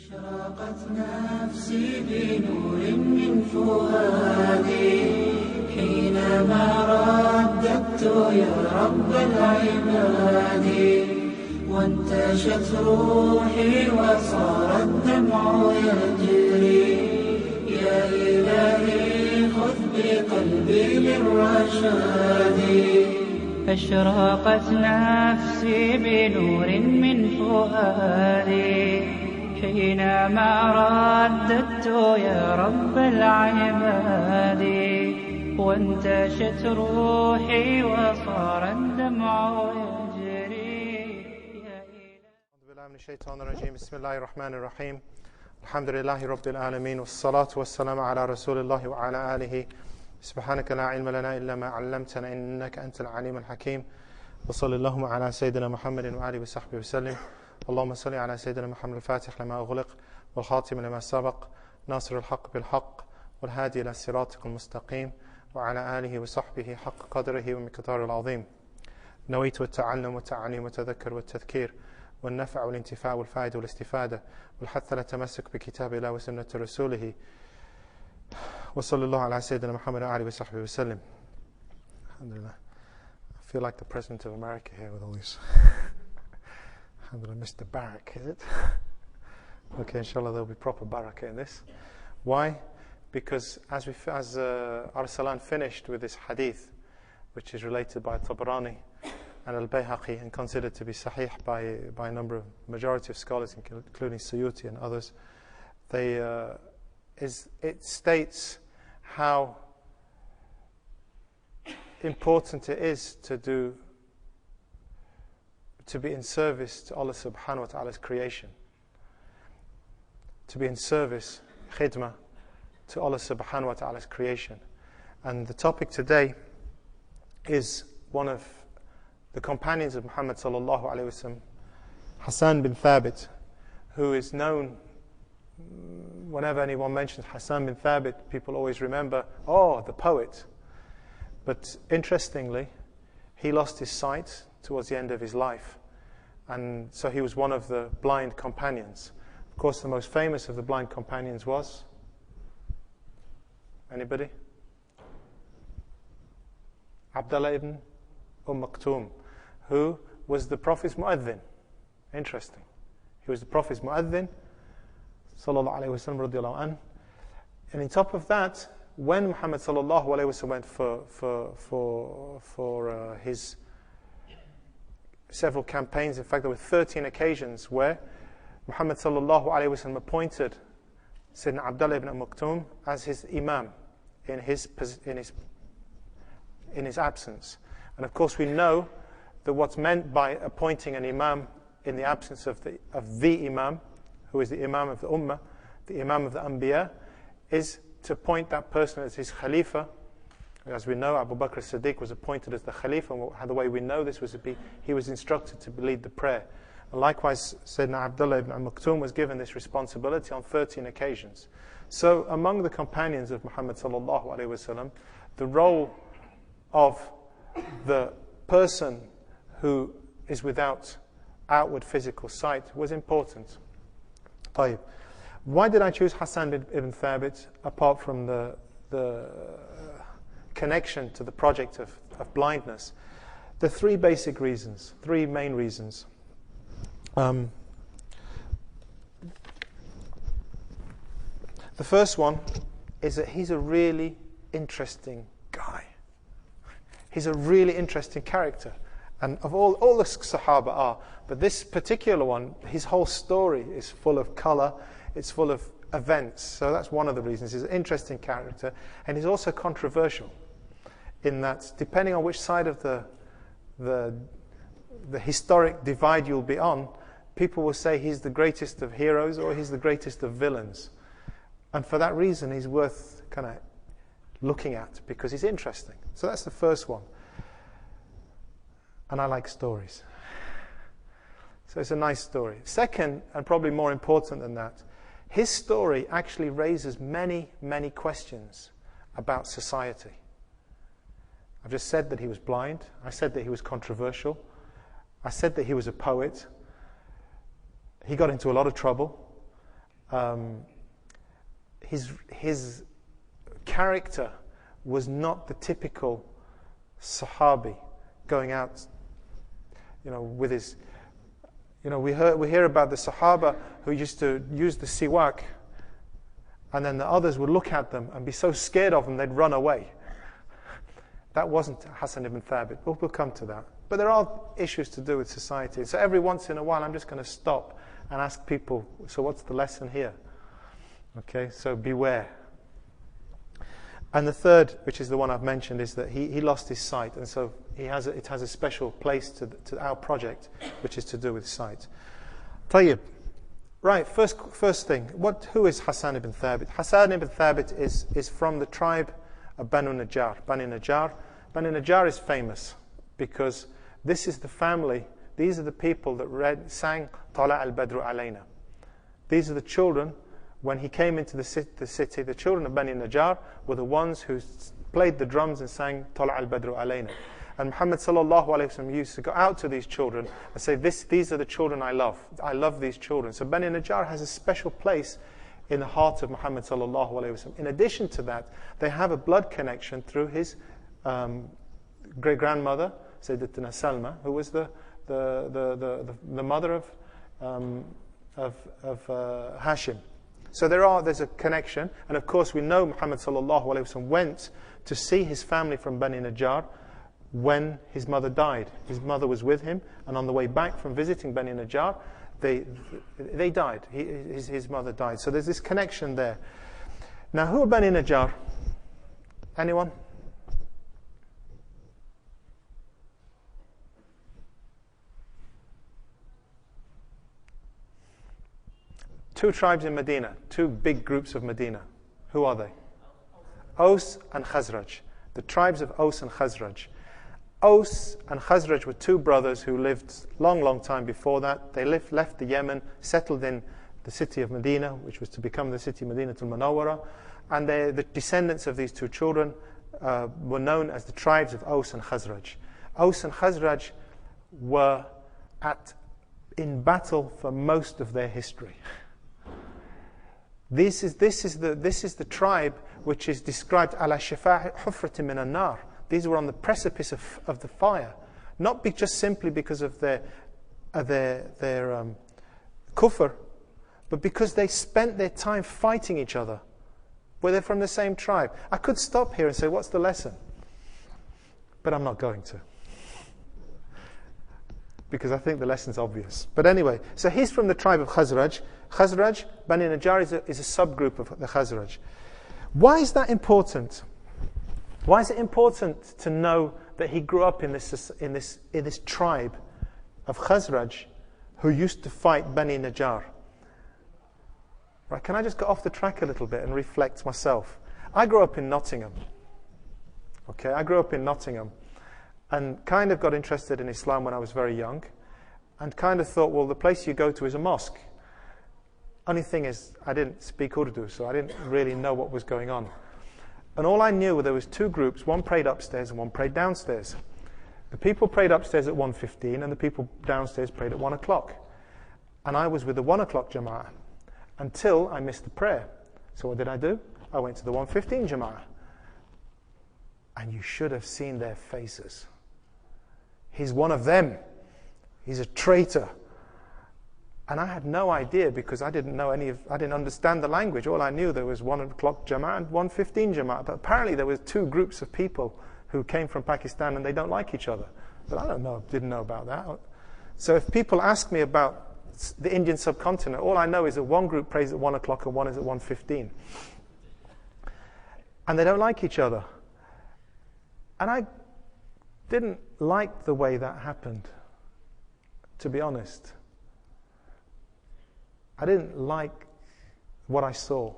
أشرقت نفسي بنور من فؤادي حينما رددت يا رب العباد وانتشت روحي وصار الدمع يجري يا إلهي خذ بقلبي للرشاد أشرقت نفسي بنور من فؤادي حينما رددت يا رب العباد وانتشت روحي وصار الدمع يجري أعوذ بالله من الشيطان الرجيم بسم الله الرحمن الرحيم الحمد لله رب العالمين والصلاة والسلام على رسول الله وعلى آله سبحانك لا علم لنا إلا ما علمتنا إنك أنت العليم الحكيم وصلى اللهم على سيدنا محمد وآله وصحبه وسلم اللهم صل على سيدنا محمد الفاتح لما أغلق والخاتم لما سبق ناصر الحق بالحق والهادي إلى صراطك المستقيم وعلى آله وصحبه حق قدره ومقداره العظيم نويت التعلم والتعليم والتذكر والتذكير والنفع والانتفاع والفائدة والاستفادة والحث على التمسك بكتاب الله وسنة رسوله وصلى الله على سيدنا محمد وآله وصحبه وسلم. Alhamdulillah. I feel like the President of America here with all these. Alhamdulillah, Mr. Barak, is it? Okay, inshallah there'll be proper barakah in this. Why? Because as Arsalan finished with this hadith, which is related by Tabarani and Al-Bayhaqi and considered to be sahih by a number of majority of scholars, including Suyuti and others, it states how important it is to be in service to Allah subhanahu wa ta'ala's creation, to be in service, khidmah, to Allah subhanahu wa ta'ala's creation. And the topic today is one of the companions of Muhammad sallallahu alayhi wa sallam, Hassan bin Thabit, who is known, whenever anyone mentions Hassan bin Thabit, people always remember, oh, the poet. But interestingly, he lost his sight towards the end of his life. And so he was one of the blind companions. Of course, the most famous of the blind companions was? Anybody? Abdullah ibn Maktoum, who was the Prophet's mu'adhin. Interesting. He was the Prophet's mu'adhin, sallallahu alayhi wa sallam, radiallahu anh. And on top of that, when Muhammad sallallahu alayhi wa sallam went for his several campaigns, in fact there were 13 occasions where Muhammad sallallahu alayhi wa sallam appointed Sayyidina Abdullah ibn Maktoum as his imam in his absence. And of course we know that what's meant by appointing an imam in the absence of the imam, who is the imam of the ummah, the imam of the anbiya, is to appoint that person as his khalifa. As we know, Abu Bakr as-Siddiq was appointed as the khalifa, and the way we know this was he was instructed to lead the prayer. And likewise, Sayyidina Abdullah ibn Maktoum was given this responsibility on 13 occasions. So among the companions of Muhammad sallallahu alaihi wasallam, the role of the person who is without outward physical sight was important. طيب. Why did I choose Hassan ibn Thabit apart from the connection to the project of blindness? The three basic reasons, three main reasons. The first one is that he's a really interesting guy. He's a really interesting character. And of all the Sahaba are, but this particular one, his whole story is full of color, it's full of events. So that's one of the reasons. He's an interesting character, and he's also controversial in that depending on which side of the historic divide you'll be on, people will say he's the greatest of heroes or he's the greatest of villains. And for that reason, he's worth kind of looking at because he's interesting. So that's the first one. And I like stories. So it's a nice story. Second, and probably more important than that, his story actually raises many, many questions about society. I've just said that he was blind. I said that he was controversial. I said that he was a poet. He got into a lot of trouble. his character was not the typical Sahabi going out, with his, we hear about the Sahaba who used to use the siwak, and then the others would look at them and be so scared of them they'd run away. That wasn't Hassan ibn Thabit. We'll come to that. But there are issues to do with society. So every once in a while I'm just going to stop and ask people, so what's the lesson here? Okay, so beware. And the third, which is the one I've mentioned, is that he lost his sight, and so it has a special place to our project, which is to do with sight. Tayyib. Right, first thing, who is Hassan ibn Thabit? Hassan ibn Thabit is from the tribe of Banu Najjar. Banu Najjar is famous because this is the family, these are the people that sang Tala al-Badru alayna. These are the children. When he came into the city, the children of Bani Najjar were the ones who played the drums and sang Tala al-Badru alayna. And Muhammad sallallahu alayhi wa sallam used to go out to these children and say, these are the children I love. I love these children. So Bani Najjar has a special place in the heart of Muhammad sallallahu alayhi wa sallam. In addition to that, they have a blood connection through his great-grandmother, Sayyidatina Salma, who was the mother of Hashim. So there's a connection, and of course we know Muhammad sallallahu alaihi wasallam went to see his family from Bani Najjar when his mother died. His mother was with him, and on the way back from visiting Bani Najjar, they died. His mother died. So there's this connection there. Now, who are Bani Najjar? Anyone? Two tribes in Medina, two big groups of Medina. Who are they? Aus and Khazraj. The tribes of Aus and Khazraj. Aus and Khazraj were two brothers who lived long time before that. They left the Yemen, settled in the city of Medina, which was to become the city Madinatul Munawwara. And the descendants of these two children were known as the tribes of Aus and Khazraj. Aus and Khazraj were in battle for most of their history. This is the tribe which is described ala shifa'i hufratin min an-nar. These were on the precipice of the fire, not just simply because of their kufr, but because they spent their time fighting each other. Were they from the same tribe? I could stop here and say, what's the lesson? But I'm not going to, because I think the lesson's obvious. But anyway, so he's from the tribe of Khazraj. Khazraj, Bani Najjar is a subgroup of the Khazraj. Why is that important? Why is it important to know that he grew up in this tribe of Khazraj who used to fight Bani Najjar? Right, can I just go off the track a little bit and reflect myself? I grew up in Nottingham. Okay, I grew up in Nottingham and kind of got interested in Islam when I was very young, and kind of thought, well, the place you go to is a mosque. Only thing is, I didn't speak Urdu, so I didn't really know what was going on. And all I knew, there was two groups. One prayed upstairs and one prayed downstairs. The people prayed upstairs at 1:15 and the people downstairs prayed at 1 o'clock. And I was with the 1 o'clock Jama'ah until I missed the prayer. So what did I do? I went to the 1:15 Jama'ah. And you should have seen their faces. He's one of them. He's a traitor. And I had no idea, because I didn't understand the language. All I knew, there was 1 o'clock Jama'ah and 1:15 Jama'ah. But apparently there were two groups of people who came from Pakistan and they don't like each other. But I didn't know about that. So if people ask me about the Indian subcontinent, all I know is that one group prays at 1 o'clock and one is at 1:15. And they don't like each other. And I didn't like the way that happened, to be honest. I didn't like what I saw.